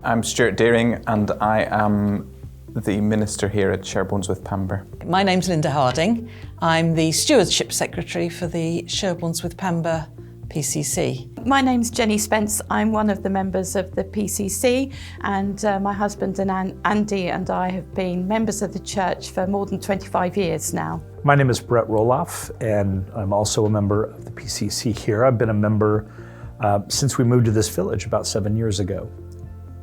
I'm Stuart Deering and I am the minister here at Sherborne's with Pamber. My name's Linda Harding. I'm the Stewardship Secretary for the Sherborne's with Pamber PCC. My name's Jenny Spence. I'm one of the members of the PCC, and my husband and Andy and I have been members of the church for more than 25 years now. My name is Brett Roloff and I'm also a member of the PCC here. I've been a member since we moved to this village about 7 years ago.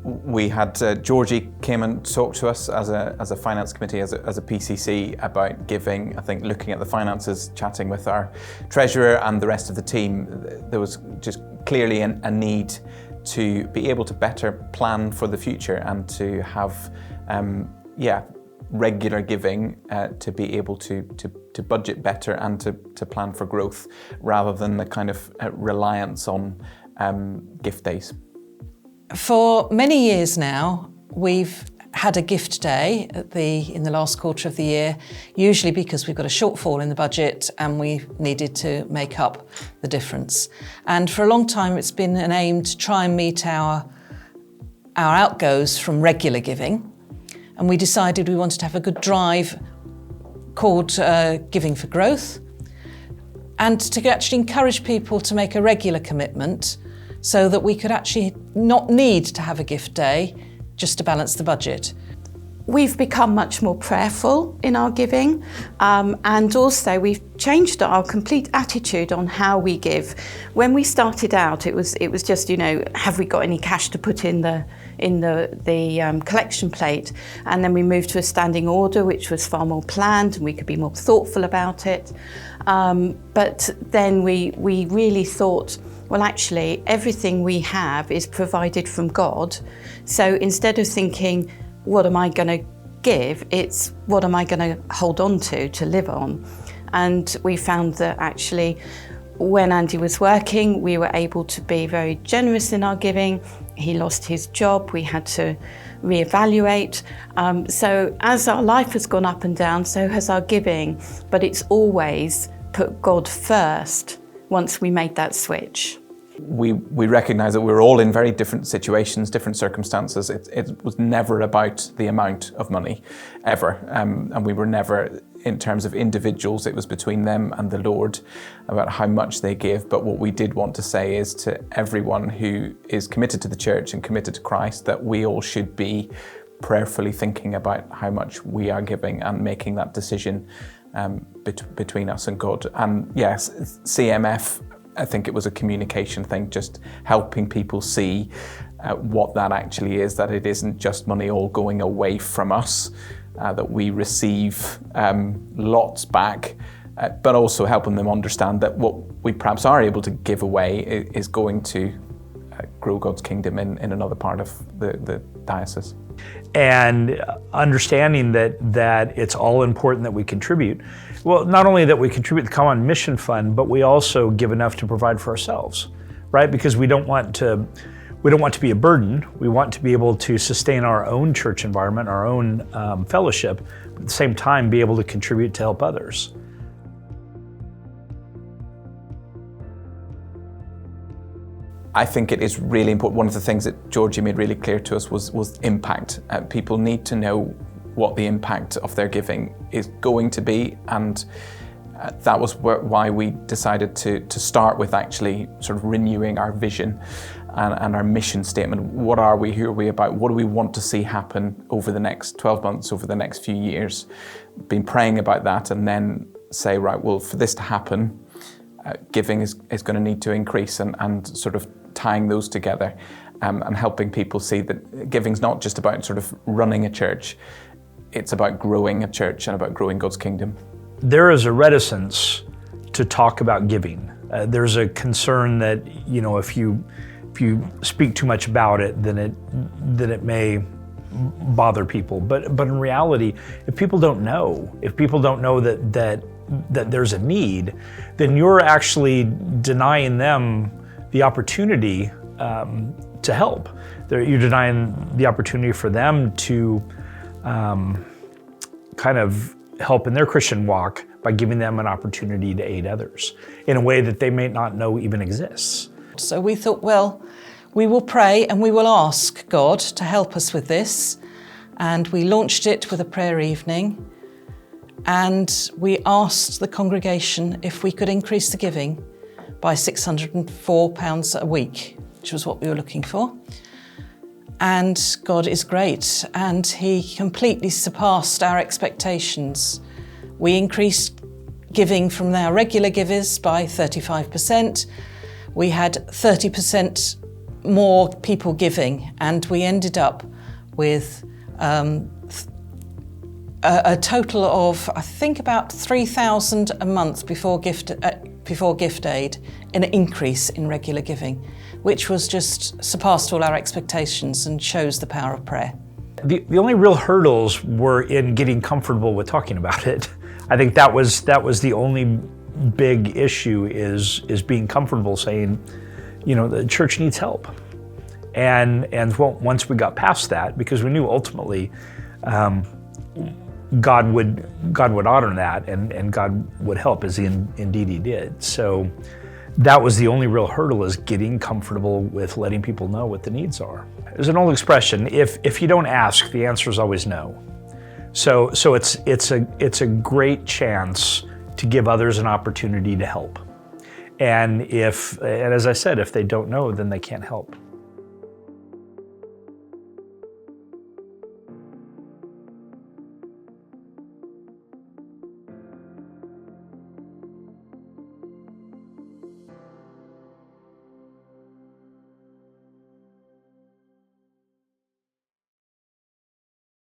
We had Georgie came and talked to us as a finance committee, as a PCC about giving. I think looking at the finances, chatting with our treasurer and the rest of the team, there was just clearly a need to be able to better plan for the future and to have regular giving, to be able to budget better and to plan for growth rather than the kind of reliance on gift days. For many years now, we've had a gift day in the last quarter of the year, usually because we've got a shortfall in the budget and we needed to make up the difference. And for a long time, it's been an aim to try and meet our outgoes from regular giving. And we decided we wanted to have a good drive called Giving for Growth, and to actually encourage people to make a regular commitment so that we could actually not need to have a gift day just to balance the budget. We've become much more prayerful in our giving, and also we've changed our complete attitude on how we give. When we started out, it was just, have we got any cash to put in the collection plate? And then we moved to a standing order, which was far more planned, and we could be more thoughtful about it. But then we really thought, well, actually, everything we have is provided from God. So instead of thinking, what am I going to give? It's what am I going to hold on to live on? And we found that actually, when Andy was working, we were able to be very generous in our giving. He lost his job, we had to reevaluate. So as our life has gone up and down, so has our giving, but it's always put God first once we made that switch. We recognise that we're all in very different situations, different circumstances. It was never about the amount of money, ever. And we were never, in terms of individuals, it was between them and the Lord about how much they give. But what we did want to say is to everyone who is committed to the church and committed to Christ that we all should be prayerfully thinking about how much we are giving and making that decision between us and God. And yes, CMF, I think it was a communication thing, just helping people see what that actually is, that it isn't just money all going away from us, that we receive lots back, but also helping them understand that what we perhaps are able to give away is going to grow God's kingdom in another part of the diocese. And understanding that it's all important that we contribute. Well, not only that we contribute to the Common Mission Fund, but we also give enough to provide for ourselves, right? Because we don't want to be a burden. We want to be able to sustain our own church environment, our own fellowship, but at the same time be able to contribute to help others. I think it is really important. One of the things that Georgie made really clear to us was impact. People need to know what the impact of their giving is going to be, and that was why we decided to start with actually sort of renewing our vision and our mission statement. What are we? Who are we about? What do we want to see happen over the next 12 months, over the next few years? Been praying about that, and then say, right, well, for this to happen, giving is going to need to increase, and sort of tying those together and helping people see that giving's not just about sort of running a church, it's about growing a church and about growing God's kingdom. There is a reticence to talk about giving. There's a concern that, if you speak too much about it, then it may bother people. But in reality, if people don't know that there's a need, then you're actually denying them the opportunity to help. You're denying the opportunity for them to kind of help in their Christian walk by giving them an opportunity to aid others in a way that they may not know even exists. So we thought, well, we will pray and we will ask God to help us with this. And we launched it with a prayer evening. And we asked the congregation if we could increase the giving by £604 a week, which was what we were looking for. And God is great, and He completely surpassed our expectations. We increased giving from our regular givers by 35%. We had 30% more people giving, and we ended up with a total of, I think, about £3,000 a month before gift aid, an increase in regular giving, which was just surpassed all our expectations and shows the power of prayer. The only real hurdles were in getting comfortable with talking about it. I think that was the only big issue is being comfortable saying, the church needs help. And once we got past that, because we knew ultimately God would honor that and God would help, as indeed He did. So that was the only real hurdle, is getting comfortable with letting people know what the needs are. There's an old expression: if you don't ask, the answer is always no. So it's a great chance to give others an opportunity to help. And as I said, if they don't know, then they can't help.